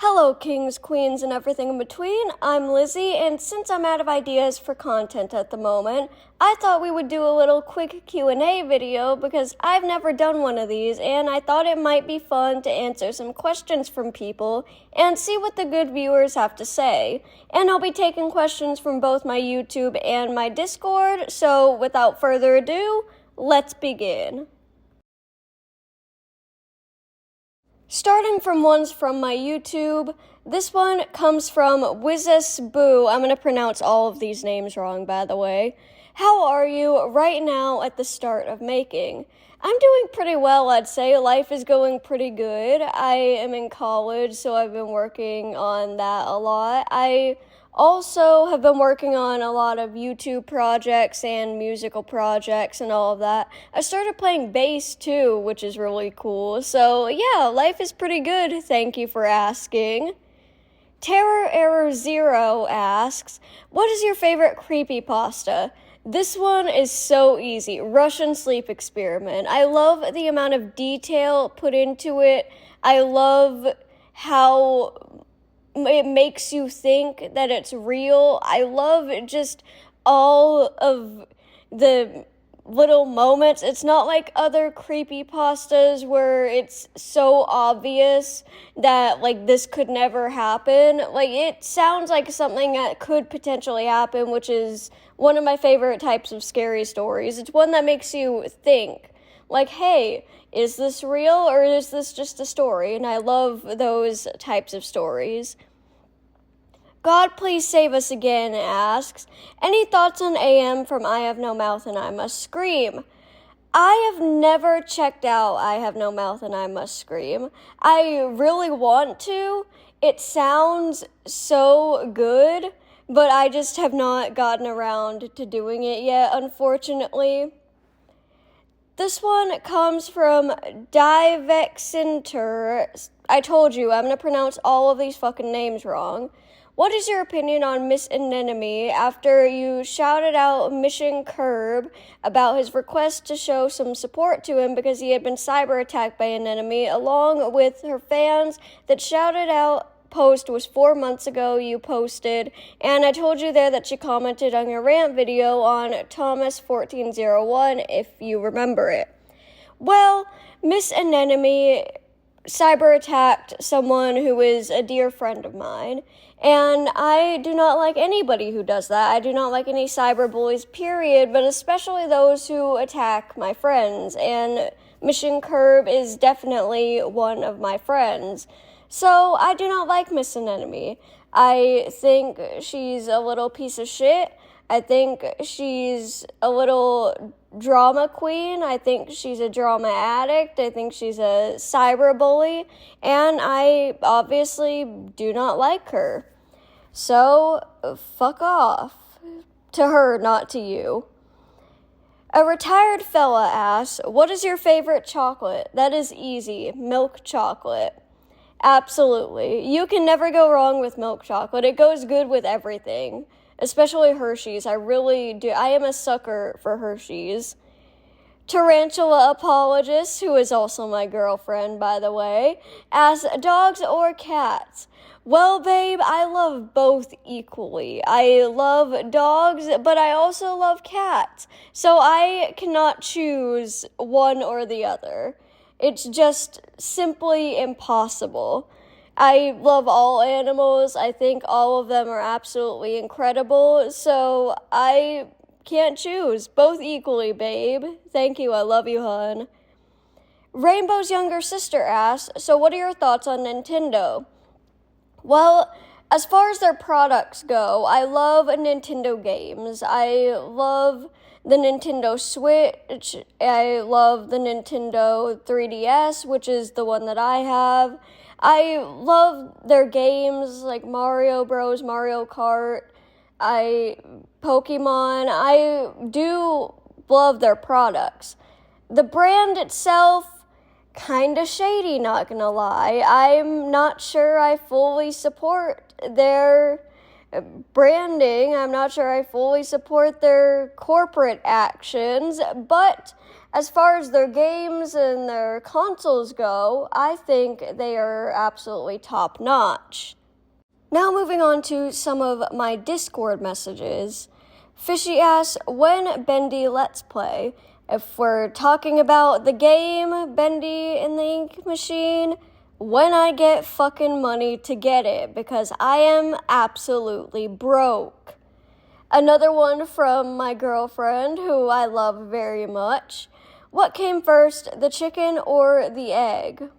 Hello, kings, queens, and everything in between. I'm Lizzie, and since I'm out of ideas for content at the moment, I thought we would do a little quick Q&A video because I've never done one of these, and I thought it might be fun to answer some questions from people and see what the good viewers have to say. And I'll be taking questions from both my YouTube and my Discord, so without further ado, let's begin. Starting from ones from my YouTube, this one comes from Wizesboo. I'm going to pronounce all of these names wrong, by the way. How are you right now at the start of making? I'm doing pretty well, I'd say. Life is going pretty good. I am in college, so I've been working on that a lot. I also have been working on a lot of YouTube projects and musical projects and all of that. I started playing bass too, which is really cool. So yeah, life is pretty good. Thank you for asking. Terror Error Zero asks, what is your favorite creepypasta? This one is so easy. Russian Sleep Experiment. I love the amount of detail put into it. I love how it makes you think that it's real. I love just all of the little moments. It's not like other creepypastas where it's so obvious that, like, this could never happen. Like, it sounds like something that could potentially happen, which is one of my favorite types of scary stories. It's one that makes you think, like, hey, is this real or is this just a story? And I love those types of stories. God Please Save Us Again asks, any thoughts on AM from I Have No Mouth and I Must Scream? I have never checked out I Have No Mouth and I Must Scream. I really want to. It sounds so good, but I just have not gotten around to doing it yet, unfortunately. This one comes from Divexinter. I told you, I'm going to pronounce all of these fucking names wrong. What is your opinion on Miss Anemone after you shouted out Mission Curb about his request to show some support to him because he had been cyber attacked by Anemone, along with her fans? That shouted out post was 4 months ago you posted, and I told you there that she commented on your rant video on Thomas1401, if you remember it. Well, Miss Anemone cyber attacked someone who is a dear friend of mine, and I do not like anybody who does that. I do not like any cyber bullies, period, but especially those who attack my friends, and Mission Curb is definitely one of my friends. So I do not like Miss Anemone. I think she's a little piece of shit. I think she's a little drama queen. I think she's a drama addict. I think she's a cyber bully. And I obviously do not like her. So, fuck off. To her, not to you. A retired fella asks, what is your favorite chocolate? That is easy. Milk chocolate. Absolutely. You can never go wrong with milk chocolate. It goes good with everything. Especially Hershey's. I really do. I am a sucker for Hershey's. Tarantula Apologist, who is also my girlfriend, by the way, asks, dogs or cats? Well, babe, I love both equally. I love dogs, but I also love cats. So I cannot choose one or the other. It's just simply impossible. I love all animals. I think all of them are absolutely incredible. So I can't choose. Both equally, babe. Thank you. I love you, hon. Rainbow's younger sister asks, so what are your thoughts on Nintendo? Well, as far as their products go, I love Nintendo games. I love the Nintendo Switch. I love the Nintendo 3DS, which is the one that I have. I love their games like Mario Bros, Mario Kart, Pokemon. I do love their products. The brand itself, kinda shady, not gonna lie. I'm not sure I fully support their branding. I'm not sure I fully support their corporate actions, but as far as their games and their consoles go, I think they are absolutely top-notch. Now moving on to some of my Discord messages. Fishy asks, when Bendy Let's Play? If we're talking about the game, Bendy and the Ink Machine, when I get fucking money to get it, because I am absolutely broke. Another one from my girlfriend, who I love very much. What came first, the chicken or the egg?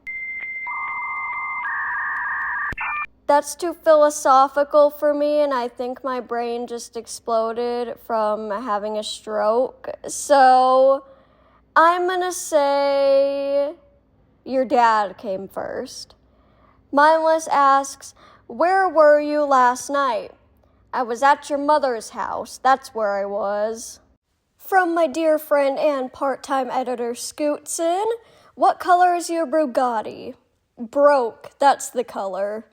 That's too philosophical for me, and I think my brain just exploded from having a stroke. So, I'm gonna say your dad came first. Mindless asks, where were you last night? I was at your mother's house. That's where I was. From my dear friend and part-time editor Scootson, what color is your Bugatti? Broke, that's the color.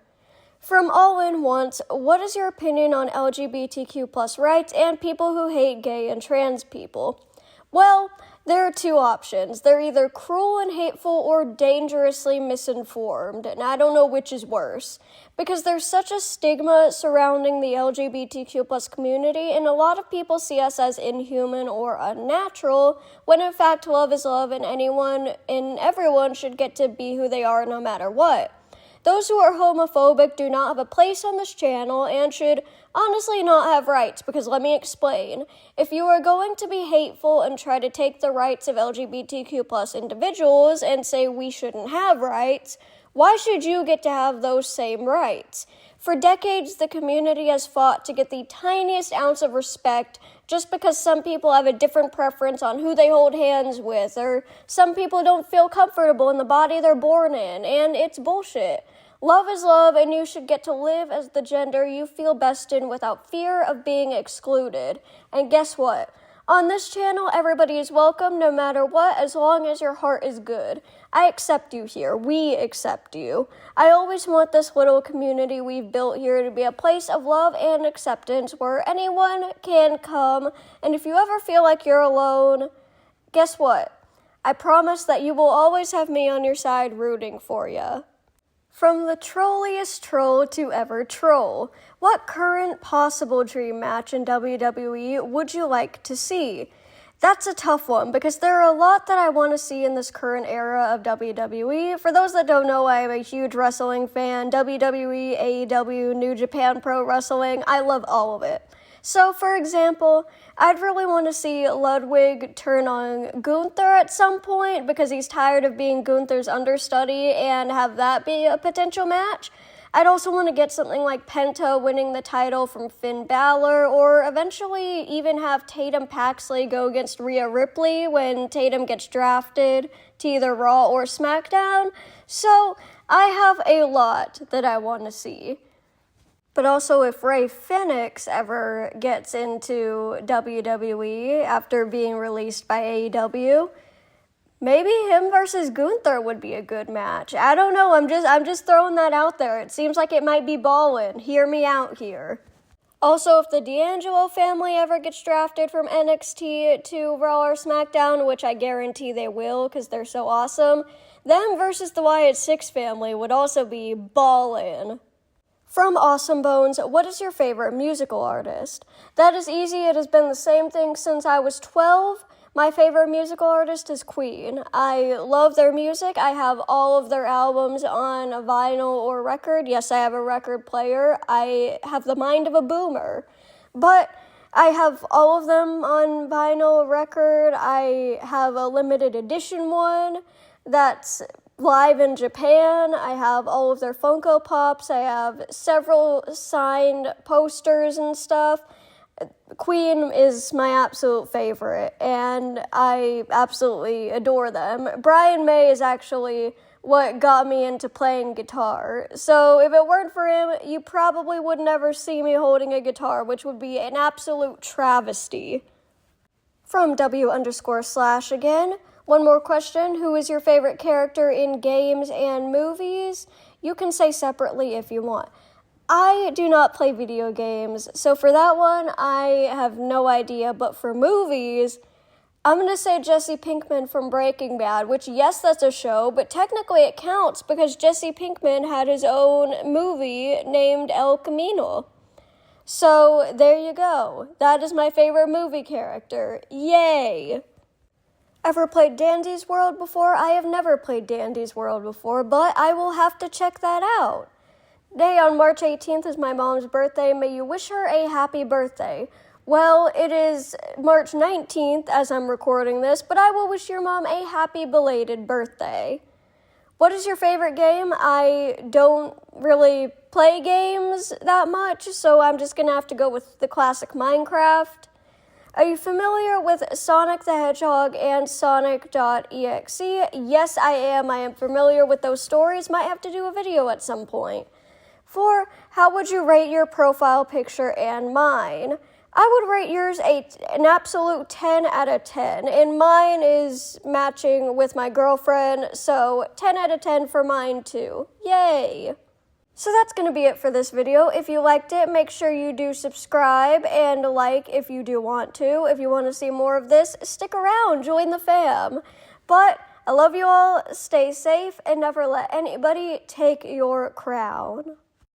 From All In Once, what is your opinion on LGBTQ plus rights and people who hate gay and trans people? Well, there are two options. They're either cruel and hateful or dangerously misinformed, and I don't know which is worse. Because there's such a stigma surrounding the LGBTQ plus community, and a lot of people see us as inhuman or unnatural, when in fact love is love and anyone and everyone should get to be who they are no matter what. Those who are homophobic do not have a place on this channel and should honestly not have rights, because let me explain. If you are going to be hateful and try to take the rights of LGBTQ plus individuals and say we shouldn't have rights, why should you get to have those same rights? For decades, the community has fought to get the tiniest ounce of respect just because some people have a different preference on who they hold hands with, or some people don't feel comfortable in the body they're born in, and it's bullshit. Love is love, and you should get to live as the gender you feel best in without fear of being excluded. And guess what? On this channel, everybody is welcome no matter what, as long as your heart is good. I accept you here. We accept you. I always want this little community we've built here to be a place of love and acceptance where anyone can come. And if you ever feel like you're alone, guess what? I promise that you will always have me on your side rooting for you. From the trolliest troll to ever troll, what current possible dream match in WWE would you like to see? That's a tough one, because there are a lot that I want to see in this current era of WWE. For those that don't know, I am a huge wrestling fan. WWE, AEW, New Japan Pro Wrestling, I love all of it. So, for example, I'd really want to see Ludwig turn on Gunther at some point because he's tired of being Gunther's understudy and have that be a potential match. I'd also want to get something like Penta winning the title from Finn Balor, or eventually even have Tatum Paxley go against Rhea Ripley when Tatum gets drafted to either Raw or SmackDown. So, I have a lot that I want to see. But also, if Rey Fenix ever gets into WWE after being released by AEW, maybe him versus Gunther would be a good match. I don't know, I'm just throwing that out there. It seems like it might be ballin'. Hear me out here. Also, if the D'Angelo family ever gets drafted from NXT to Raw or SmackDown, which I guarantee they will because they're so awesome, them versus the Wyatt Six family would also be ballin'. From Awesome Bones, what is your favorite musical artist? That is easy. It has been the same thing since I was 12. My favorite musical artist is Queen. I love their music. I have all of their albums on a vinyl or record. Yes, I have a record player. I have the mind of a boomer. But I have all of them on vinyl record. I have a limited edition one that's live in Japan. I have all of their Funko Pops. I have several signed posters and stuff. Queen is my absolute favorite, and I absolutely adore them. Brian May is actually what got me into playing guitar. So if it weren't for him, you probably would never see me holding a guitar, which would be an absolute travesty. From W_/ again. One more question. Who is your favorite character in games and movies? You can say separately if you want. I do not play video games, so for that one, I have no idea. But for movies, I'm going to say Jesse Pinkman from Breaking Bad, which, yes, that's a show, but technically it counts because Jesse Pinkman had his own movie named El Camino. So, there you go. That is my favorite movie character. Yay! Ever played Dandy's World before? I have never played Dandy's World before, but I will have to check that out. Today on March 18th is my mom's birthday. May you wish her a happy birthday. Well, it is March 19th as I'm recording this, but I will wish your mom a happy belated birthday. What is your favorite game? I don't really play games that much, so I'm just going to have to go with the classic Minecraft. Are you familiar with Sonic the Hedgehog and Sonic.exe? Yes, I am. I am familiar with those stories. Might have to do a video at some point. 4, how would you rate your profile picture and mine? I would rate yours an absolute 10 out of 10, and mine is matching with my girlfriend, so 10 out of 10 for mine too. Yay! So that's going to be it for this video. If you liked it, make sure you do subscribe and like if you do want to. If you want to see more of this, stick around, join the fam. But I love you all, stay safe, and never let anybody take your crown.